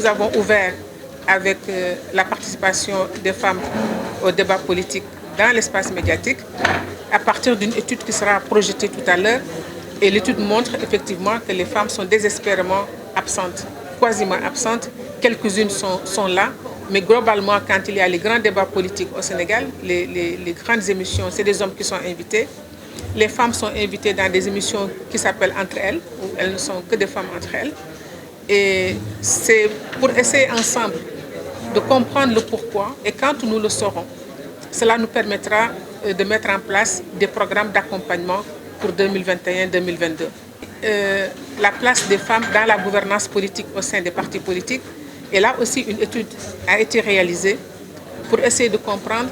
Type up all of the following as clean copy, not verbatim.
nous avons ouvert avec la participation des femmes au débat politique dans l'espace médiatique, à partir d'une étude qui sera projetée tout à l'heure. Et l'étude montre effectivement que les femmes sont désespérément absentes, quasiment absentes. Quelques-unes sont là, mais globalement, quand il y a les grands débats politiques au Sénégal, les grandes émissions, c'est des hommes qui sont invités. Les femmes sont invitées dans des émissions qui s'appellent Entre elles, où elles ne sont que des femmes entre elles. Et c'est pour essayer ensemble de comprendre le pourquoi. Et quand nous le saurons, cela nous permettra de mettre en place des programmes d'accompagnement pour 2021-2022. La place des femmes dans la gouvernance politique au sein des partis politiques. Et là aussi, une étude a été réalisée pour essayer de comprendre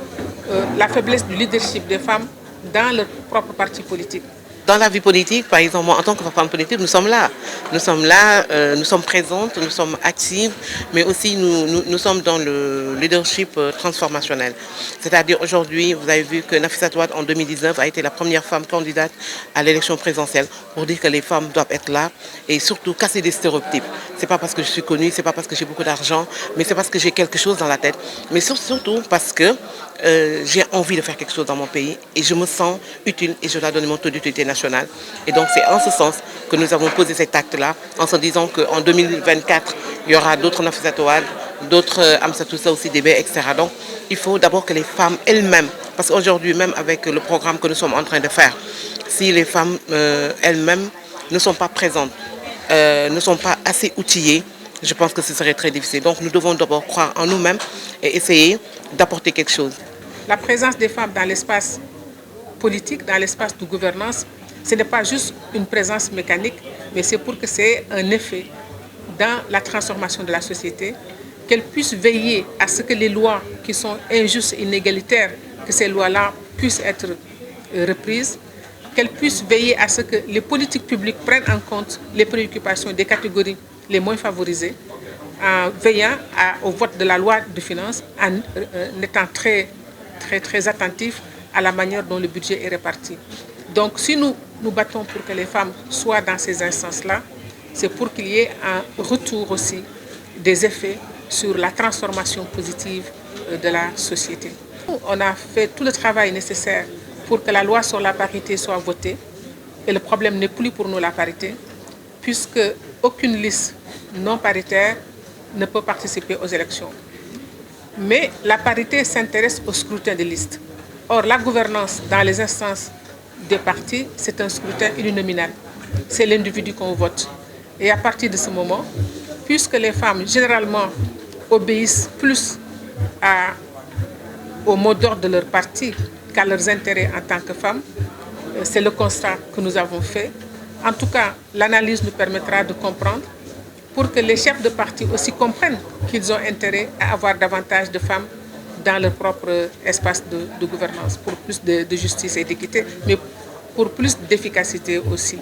la faiblesse du leadership des femmes dans leur propre parti politique. Dans la vie politique, par exemple, moi, en tant que femme politique, nous sommes là. Nous sommes là, nous sommes présentes, nous sommes actives, mais aussi nous sommes dans le leadership transformationnel. C'est-à-dire aujourd'hui, vous avez vu que Nafissatou Wade en 2019 a été la première femme candidate à l'élection présidentielle pour dire que les femmes doivent être là et surtout casser des stéréotypes. C'est pas parce que je suis connue, c'est pas parce que j'ai beaucoup d'argent, mais c'est parce que j'ai quelque chose dans la tête. Mais surtout parce que j'ai envie de faire quelque chose dans mon pays et je me sens utile et je dois donner mon taux d'utilité nationale. Et donc c'est en ce sens que nous avons posé cet acte-là, en se disant qu'en 2024, il y aura d'autres Nafissatou Wade, d'autres Amsatou aussi, Débé, etc. Donc il faut d'abord que les femmes elles-mêmes, parce qu'aujourd'hui même avec le programme que nous sommes en train de faire, si les femmes elles-mêmes ne sont pas présentes, ne sont pas assez outillées, je pense que ce serait très difficile. Donc nous devons d'abord croire en nous-mêmes et essayer d'apporter quelque chose. La présence des femmes dans l'espace politique, dans l'espace de gouvernance, ce n'est pas juste une présence mécanique, mais c'est pour que c'est un effet dans la transformation de la société, qu'elles puissent veiller à ce que les lois qui sont injustes et inégalitaires, que ces lois-là puissent être reprises, qu'elles puissent veiller à ce que les politiques publiques prennent en compte les préoccupations des catégories les moins favorisées, en veillant au vote de la loi de finances, en étant très attentifs à la manière dont le budget est réparti. Donc si nous nous battons pour que les femmes soient dans ces instances-là, c'est pour qu'il y ait un retour aussi des effets sur la transformation positive de la société. On a fait tout le travail nécessaire pour que la loi sur la parité soit votée. Et le problème n'est plus pour nous la parité, puisque aucune liste non paritaire ne peut participer aux élections. Mais la parité s'intéresse au scrutin des listes. Or, la gouvernance dans les instances des partis, c'est un scrutin uninominal. C'est l'individu qu'on vote. Et à partir de ce moment, puisque les femmes généralement obéissent plus au mot d'ordre de leur parti qu'à leurs intérêts en tant que femmes, c'est le constat que nous avons fait. En tout cas, l'analyse nous permettra de comprendre pour que les chefs de parti aussi comprennent qu'ils ont intérêt à avoir davantage de femmes dans leur propre espace de gouvernance, pour plus de justice et d'équité, mais pour plus d'efficacité aussi.